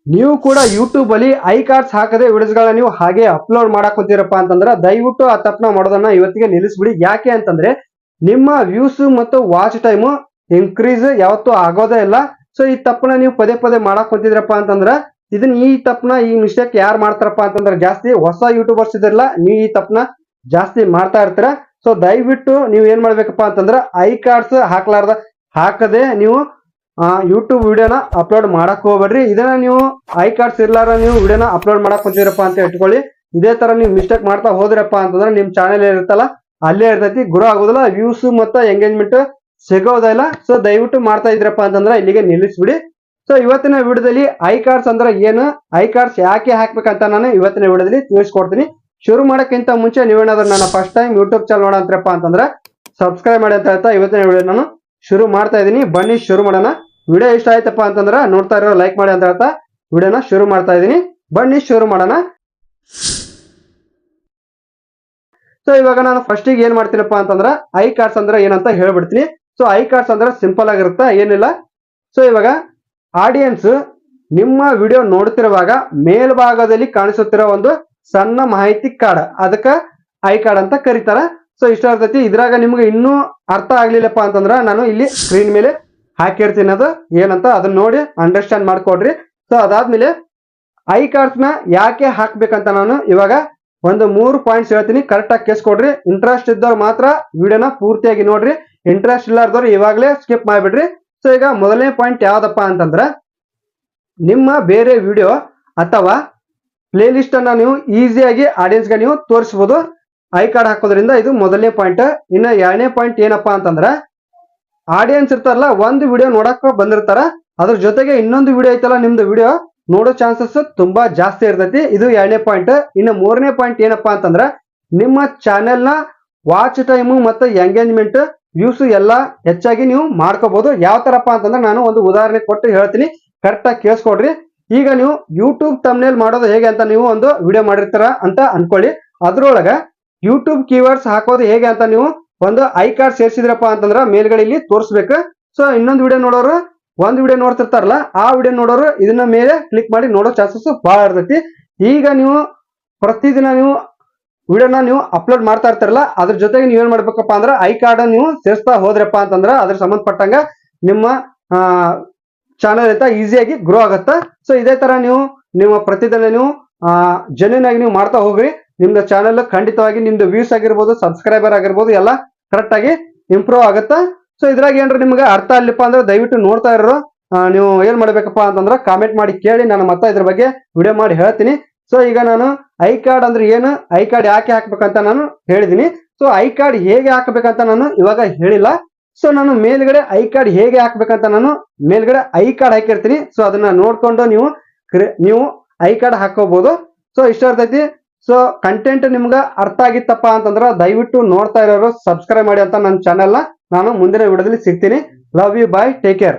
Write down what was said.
ನೀವು ಕೂಡ ಯೂಟ್ಯೂಬ್ ಅಲ್ಲಿ ಐ ಕಾರ್ಡ್ಸ್ ಹಾಕದೆ ವಿಡಿಯೋಸ್ಗಳನ್ನ ನೀವು ಹಾಗೆ ಅಪ್ಲೋಡ್ ಮಾಡಕ್ ಕುಂತೀರಪ್ಪ ಅಂತಂದ್ರೆ ದಯವಿಟ್ಟು ಆ ತಪ್ಪನ ಮಾಡೋದನ್ನ ಇವತ್ತಿಗೆ ನಿಲ್ಲಿಸ್ಬಿಡಿ. ಯಾಕೆ ಅಂತಂದ್ರೆ ನಿಮ್ಮ ವ್ಯೂಸ್ ಮತ್ತು ವಾಚ್ ಟೈಮ್ ಇನ್ಕ್ರೀಸ್ ಯಾವತ್ತೂ ಆಗೋದೇ ಇಲ್ಲ. ಸೊ ಈ ತಪ್ಪನ ನೀವು ಪದೇ ಪದೇ ಮಾಡಕ್ ಕುಂತಿದ್ರಪ್ಪ ಅಂತಂದ್ರ ಈ ತಪ್ಪನ ಈ ಮಿಸ್ಟೇಕ್ ಯಾರು ಮಾಡ್ತಾರಪ್ಪ ಅಂತಂದ್ರೆ ಜಾಸ್ತಿ ಹೊಸ ಯೂಟ್ಯೂಬರ್ಸ್ ಇದ್ರಲ್ಲ, ನೀವು ಈ ತಪ್ಪನ ಜಾಸ್ತಿ ಮಾಡ್ತಾ ಇರ್ತೀರ. ಸೊ ದಯವಿಟ್ಟು ನೀವು ಏನ್ ಮಾಡ್ಬೇಕಪ್ಪ ಅಂತಂದ್ರ ಐ ಕಾರ್ಡ್ಸ್ ಹಾಕದೆ ನೀವು ಯೂಟ್ಯೂಬ್ ವಿಡಿಯೋನ ಅಪ್ಲೋಡ್ ಮಾಡಕ್ ಹೋಗ್ಬೇಡ್ರಿ. ಇದನ್ನ ನೀವು ಐ ಕಾರ್ಡ್ಸ್ ಇರ್ಲಾರ ನೀವು ವಿಡಿಯೋನ ಅಪ್ಲೋಡ್ ಮಾಡಕ್ ಕುಂತೀರಪ್ಪ ಅಂತ ಇಟ್ಕೊಳ್ಳಿ. ಇದೇ ತರ ನೀವು ಮಿಸ್ಟೇಕ್ ಮಾಡ್ತಾ ಹೋದ್ರಪ್ಪ ಅಂತಂದ್ರೆ ನಿಮ್ ಚಾನೆಲ್ ಇರುತ್ತಲ್ಲ ಅಲ್ಲೇ ಇರ್ತೈತಿ, ಗ್ರೋ ಆಗೋದಿಲ್ಲ, ವ್ಯೂಸ್ ಮತ್ತು ಎಂಗೇಜ್ಮೆಂಟ್ ಸಿಗೋದಿಲ್ಲ. ಸೊ ದಯವಿಟ್ಟು ಮಾಡ್ತಾ ಇದ್ರಪ್ಪ ಅಂತಂದ್ರೆ ಇಲ್ಲಿಗೆ ನಿಲ್ಲಿಸ್ಬಿಡಿ. ಸೊ ಇವತ್ತಿನ ವಿಡಿಯೋದಲ್ಲಿ ಐ ಕಾರ್ಡ್ಸ್ ಅಂದ್ರೆ ಏನು, ಐ ಕಾರ್ಡ್ಸ್ ಯಾಕೆ ಹಾಕ್ಬೇಕಂತ ನಾನು ಇವತ್ತಿನ ವಿಡಿಯೋದಲ್ಲಿ ತಿಳಿಸ್ಕೊಡ್ತೀನಿ. ಶುರು ಮಾಡಕ್ಕಿಂತ ಮುಂಚೆ ನೀವೇನಾದ್ರೂ ನನ್ನ ಫಸ್ಟ್ ಟೈಮ್ ಯೂಟ್ಯೂಬ್ ಚಾನಲ್ ನೋಡಂತ್ರಪ್ಪ ಅಂತಂದ್ರೆ ಸಬ್ಸ್ಕ್ರೈಬ್ ಮಾಡಿ ಅಂತ ಹೇಳ್ತಾ ಇವತ್ತಿನ ವಿಡಿಯೋ ನಾನು ಶುರು ಮಾಡ್ತಾ ಇದ್ದೀನಿ. ಬನ್ನಿ ಶುರು ಮಾಡೋಣ. ವಿಡಿಯೋ ಇಷ್ಟ ಆಯ್ತಪ್ಪ ಅಂತಂದ್ರೆ ನೋಡ್ತಾ ಇರೋ ಲೈಕ್ ಮಾಡಿ ಅಂತ ಹೇಳ್ತಾ ವಿಡಿಯೋನ ಶುರು ಮಾಡ್ತಾ ಇದ್ದೀನಿ. ಬನ್ನಿ ಶುರು ಮಾಡೋಣ. ಸೊ ಇವಾಗ ನಾನು ಫಸ್ಟಿಗೆ ಏನ್ ಮಾಡ್ತೀನಪ್ಪ ಅಂತಂದ್ರೆ ಐ ಕಾರ್ಡ್ಸ್ ಅಂದ್ರೆ ಏನಂತ ಹೇಳ್ಬಿಡ್ತೀನಿ. ಸೊ ಐ ಕಾರ್ಡ್ಸ್ ಅಂದ್ರೆ ಸಿಂಪಲ್ ಆಗಿರುತ್ತೆ, ಏನಿಲ್ಲ. ಸೊ ಇವಾಗ ಆಡಿಯನ್ಸ್ ನಿಮ್ಮ ವಿಡಿಯೋ ನೋಡ್ತಿರುವಾಗ ಮೇಲ್ಭಾಗದಲ್ಲಿ ಕಾಣಿಸುತ್ತಿರೋ ಒಂದು ಸಣ್ಣ ಮಾಹಿತಿ ಕಾರ್ಡ್, ಅದಕ್ಕೆ ಐ ಕಾರ್ಡ್ ಅಂತ ಕರೀತಾರ. ಸೊ ಇಷ್ಟ ಇರ್ತೈತಿ. ಇದ್ರಾಗ ನಿಮ್ಗೆ ಇನ್ನೂ ಅರ್ಥ ಆಗ್ಲಿಲ್ಲಪ್ಪ ಅಂತಂದ್ರ ನಾನು ಇಲ್ಲಿ ಸ್ಕ್ರೀನ್ ಮೇಲೆ ಹಾಕಿರ್ತೀನಿ, ಅದು ಏನಂತ ಅದನ್ನ ನೋಡಿ ಅಂಡರ್ಸ್ಟ್ಯಾಂಡ್ ಮಾಡ್ಕೊಡ್ರಿ. ಸೊ ಅದಾದ್ಮೇಲೆ ಐ ಕಾರ್ಡ್ಸ್ ನ ಯಾಕೆ ಹಾಕ್ಬೇಕಂತ ನಾನು ಇವಾಗ ಒಂದು 3 ಪಾಯಿಂಟ್ಸ್ ಹೇಳ್ತೀನಿ, ಕರೆಕ್ಟ್ ಆಗಿ ಕೇಳಿಸ್ಕೊಡ್ರಿ. ಇಂಟ್ರೆಸ್ಟ್ ಇದ್ದವ್ರು ಮಾತ್ರ ವಿಡಿಯೋನ ಪೂರ್ತಿಯಾಗಿ ನೋಡ್ರಿ, ಇಂಟ್ರೆಸ್ಟ್ ಇಲ್ಲಾರ್ದವ್ರು ಇವಾಗಲೇ ಸ್ಕಿಪ್ ಮಾಡ್ಬಿಡ್ರಿ. ಸೊ ಈಗ ಮೊದಲನೇ ಪಾಯಿಂಟ್ ಯಾವ್ದಪ್ಪ ಅಂತಂದ್ರ ನಿಮ್ಮ ಬೇರೆ ವಿಡಿಯೋ ಅಥವಾ ಪ್ಲೇ ಲಿಸ್ಟ್ ಅನ್ನ ನೀವು ಈಸಿಯಾಗಿ ಆಡಿಯನ್ಸ್ಗೆ ನೀವು ತೋರಿಸಬಹುದು ಐ ಕಾರ್ಡ್ ಹಾಕೋದ್ರಿಂದ. ಇದು ಮೊದಲನೇ ಪಾಯಿಂಟ್. ಇನ್ನು ಎರಡನೇ ಪಾಯಿಂಟ್ ಏನಪ್ಪಾ ಅಂತಂದ್ರ ಆಡಿಯನ್ಸ್ ಇರ್ತಾರಲ್ಲ, ಒಂದು ವಿಡಿಯೋ ನೋಡಕ್ ಬಂದಿರ್ತಾರ, ಅದ್ರ ಜೊತೆಗೆ ಇನ್ನೊಂದು ವಿಡಿಯೋ ಐತಲ್ಲ ನಿಮ್ದು ವಿಡಿಯೋ ನೋಡೋ ಚಾನ್ಸಸ್ ತುಂಬಾ ಜಾಸ್ತಿ ಇರ್ತೈತಿ. ಇದು ಎರಡನೇ ಪಾಯಿಂಟ್. ಇನ್ನು ಮೂರನೇ ಪಾಯಿಂಟ್ ಏನಪ್ಪಾ ಅಂತಂದ್ರ ನಿಮ್ಮ ಚಾನೆಲ್ ನ ವಾಚ್ ಟೈಮ್ ಮತ್ತು ಎಂಗೇಜ್ಮೆಂಟ್ ವ್ಯೂಸ್ ಎಲ್ಲ ಹೆಚ್ಚಾಗಿ ನೀವು ಮಾಡ್ಕೋಬಹುದು. ಯಾವ ತರಪ್ಪ ಅಂತಂದ್ರೆ ನಾನು ಒಂದು ಉದಾಹರಣೆ ಕೊಟ್ಟು ಹೇಳ್ತೀನಿ, ಕರೆಕ್ಟ್ ಆಗಿ ಕೇಳಿಸ್ಕೊಡ್ರಿ. ಈಗ ನೀವು ಯೂಟ್ಯೂಬ್ ಥಂಬ್ನೇಲ್ ಮಾಡೋದು ಹೇಗೆ ಅಂತ ನೀವು ಒಂದು ವಿಡಿಯೋ ಮಾಡಿರ್ತಾರ ಅಂತ ಅನ್ಕೊಳ್ಳಿ. ಅದ್ರೊಳಗ ಯೂಟ್ಯೂಬ್ ಕೀವರ್ಡ್ಸ್ ಹಾಕೋದು ಹೇಗೆ ಅಂತ ನೀವು ಒಂದು ಐ ಕಾರ್ಡ್ ಸೇರಿಸಿದ್ರಪ್ಪ ಅಂತಂದ್ರ ಮೇಲ್ಗಡೆ ಇಲ್ಲಿ ತೋರಿಸ್ಬೇಕು. ಸೊ ಇನ್ನೊಂದು ವಿಡಿಯೋ ನೋಡೋರು ಒಂದು ವಿಡಿಯೋ ನೋಡ್ತಿರ್ತಾರಲ್ಲ, ಆ ವಿಡಿಯೋ ನೋಡೋರು ಇದನ್ನ ಮೇಲೆ ಕ್ಲಿಕ್ ಮಾಡಿ ನೋಡೋ ಚಾನ್ಸಸ್ ಬಹಳ ಇರ್ತೈತಿ. ಈಗ ನೀವು ಪ್ರತಿದಿನ ನೀವು ವಿಡಿಯೋನ ನೀವು ಅಪ್ಲೋಡ್ ಮಾಡ್ತಾ ಇರ್ತಾರಲ್ಲ, ಅದ್ರ ಜೊತೆಗೆ ನೀವೇನ್ ಮಾಡ್ಬೇಕಪ್ಪ ಅಂದ್ರೆ ಐ ಕಾರ್ಡ್ ನೀವು ಸೇರಿಸ್ತಾ ಹೋದ್ರಪ್ಪ ಅಂತಂದ್ರ ಅದ್ರ ಸಂಬಂಧಪಟ್ಟಂಗ ನಿಮ್ಮ ಚಾನಲ್ ಅಂತ ಈಸಿಯಾಗಿ ಗ್ರೋ ಆಗುತ್ತೆ. ಸೊ ಇದೇ ತರ ನೀವು ನಿಮ್ಮ ಪ್ರತಿದಿನ ನೀವು ಜೆನ್ಯೂನ್ ಆಗಿ ನೀವು ಮಾಡ್ತಾ ಹೋಗ್ರಿ, ನಿಮ್ದು ಚಾನಲ್ ಖಂಡಿತವಾಗಿ ನಿಮ್ದು ವ್ಯೂಸ್ ಆಗಿರ್ಬೋದು, ಸಬ್ಸ್ಕ್ರೈಬರ್ ಆಗಿರ್ಬೋದು, ಎಲ್ಲ ಕರೆಕ್ಟ್ ಆಗಿ ಇಂಪ್ರೂವ್ ಆಗುತ್ತೆ. ಸೊ ಇದ್ರಾಗ ಏನ್ರ ನಿಮ್ಗೆ ಅರ್ಥ ಅಲ್ಲಿಪ್ಪ ಅಂದ್ರೆ ದಯವಿಟ್ಟು ನೋಡ್ತಾ ಇರೋ ನೀವು ಏನ್ ಮಾಡ್ಬೇಕಪ್ಪ ಅಂತಂದ್ರೆ ಕಾಮೆಂಟ್ ಮಾಡಿ ಕೇಳಿ, ನಾನು ಮತ್ತೆ ಇದ್ರ ಬಗ್ಗೆ ವಿಡಿಯೋ ಮಾಡಿ ಹೇಳ್ತೀನಿ. ಸೊ ಈಗ ನಾನು ಐ ಕಾರ್ಡ್ ಅಂದ್ರೆ ಏನು, ಐ ಕಾರ್ಡ್ ಯಾಕೆ ಹಾಕ್ಬೇಕಂತ ನಾನು ಹೇಳಿದೀನಿ. ಸೊ ಐ ಕಾರ್ಡ್ ಹೇಗೆ ಹಾಕ್ಬೇಕಂತ ನಾನು ಇವಾಗ ಹೇಳಿಲ್ಲ. ಸೊ ನಾನು ಮೇಲ್ಗಡೆ ಐ ಕಾರ್ಡ್ ಹೇಗೆ ಹಾಕ್ಬೇಕಂತ ನಾನು ಮೇಲ್ಗಡೆ ಐ ಕಾರ್ಡ್ ಹಾಕಿರ್ತೀನಿ. ಸೊ ಅದನ್ನ ನೋಡ್ಕೊಂಡು ನೀವು ಐ ಕಾರ್ಡ್ ಹಾಕೋಬಹುದು. ಸೊ ಇಷ್ಟ ಇರ್ತೈತಿ. ಸೊ ಕಂಟೆಂಟ್ ನಿಮ್ಗೆ ಅರ್ಥ ಆಗಿತ್ತಪ್ಪ ಅಂತಂದ್ರೆ ದಯವಿಟ್ಟು ನೋಡ್ತಾ ಇರೋರು ಸಬ್ಸ್ಕ್ರೈಬ್ ಮಾಡಿ ಅಂತ ನನ್ನ ಚಾನೆಲ್ ನಾನು ಮುಂದಿನ ವಿಡಿಯೋದಲ್ಲಿ ಸಿಗ್ತೀನಿ. Love you, bye, take care.